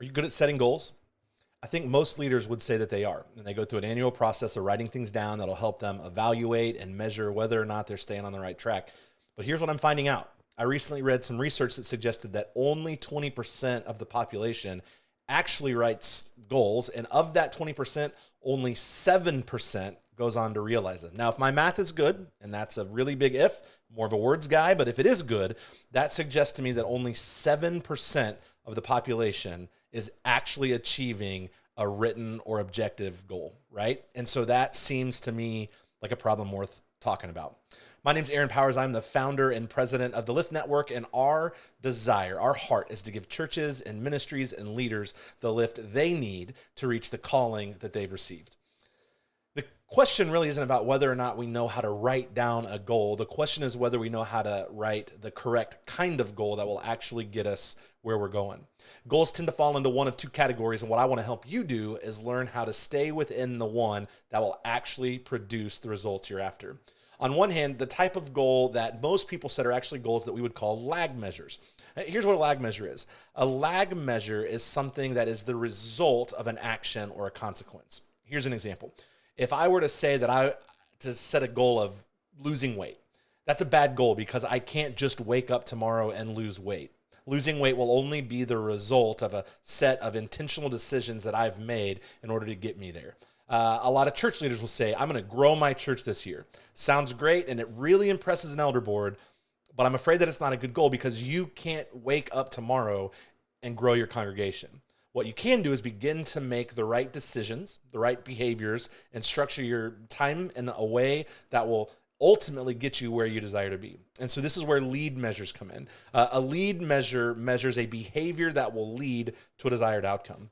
Are you good at setting goals? I think most leaders would say that they are, and they go through an annual process of writing things down that'll help them evaluate and measure whether or not they're staying on the right track. But here's what I'm finding out. I recently read some research that suggested that only 20% of the population actually writes goals, and of that 20%, only 7% goes on to realize them. Now, if my math is good, and that's a really big if, more of a words guy, but if it is good, that suggests to me that only 7% of the population is actually achieving a written or objective goal, right? And so that seems to me like a problem worth talking about. My name's Aaron Powers. I'm the founder and president of the Lift Network, and our desire, our heart is to give churches and ministries and leaders the lift they need to reach the calling that they've received. The question really isn't about whether or not we know how to write down a goal. The question is whether we know how to write the correct kind of goal that will actually get us where we're going. Goals tend to fall into one of two categories, and what I want to help you do is learn how to stay within the one that will actually produce the results you're after. On one hand, the type of goal that most people set are actually goals that we would call lag measures. Here's what a lag measure is. A lag measure is something that is the result of an action or a consequence. Here's an example. If I were to say to set a goal of losing weight, that's a bad goal because I can't just wake up tomorrow and lose weight. Losing weight will only be the result of a set of intentional decisions that I've made in order to get me there. A lot of church leaders will say, I'm going to grow my church this year. Sounds great, and it really impresses an elder board, but I'm afraid that it's not a good goal because you can't wake up tomorrow and grow your congregation. What you can do is begin to make the right decisions, the right behaviors, and structure your time in a way that will ultimately get you where you desire to be. And so this is where lead measures come in. A lead measure measures a behavior that will lead to a desired outcome.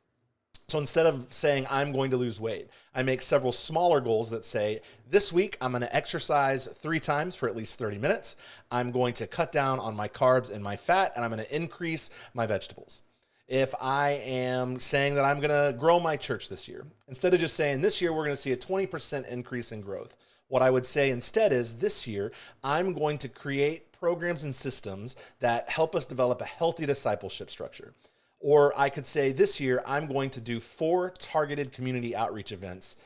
So instead of saying, I'm going to lose weight, I make several smaller goals that say, this week I'm going to exercise 3 times for at least 30 minutes. I'm going to cut down on my carbs and my fat, and I'm going to increase my vegetables. If I am saying that I'm going to grow my church this year, instead of just saying this year we're going to see a 20% increase in growth, what I would say instead is this year I'm going to create programs and systems that help us develop a healthy discipleship structure. Or I could say this year, I'm going to do 4 targeted community outreach events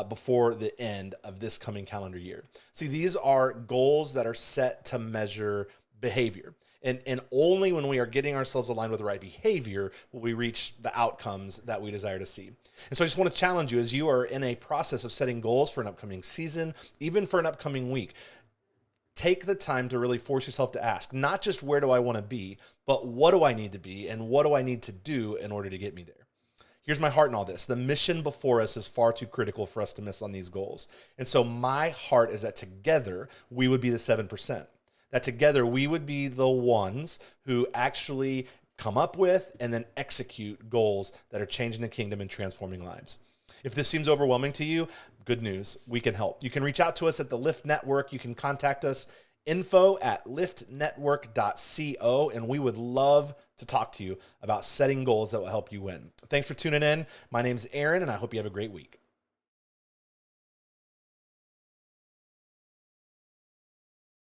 before the end of this coming calendar year. See, these are goals that are set to measure behavior. And only when we are getting ourselves aligned with the right behavior will we reach the outcomes that we desire to see. And so I just want to challenge you as you are in a process of setting goals for an upcoming season, even for an upcoming week. Take the time to really force yourself to ask, not just where do I want to be, but what do I need to be and what do I need to do in order to get me there? Here's my heart in all this. The mission before us is far too critical for us to miss on these goals. And so my heart is that together we would be the 7%. That together we would be the ones who actually come up with and then execute goals that are changing the kingdom and transforming lives. If this seems overwhelming to you, good news, we can help. You can reach out to us at the Lift Network. You can contact us, info@liftnetwork.co, and we would love to talk to you about setting goals that will help you win. Thanks for tuning in. My name's Aaron, and I hope you have a great week.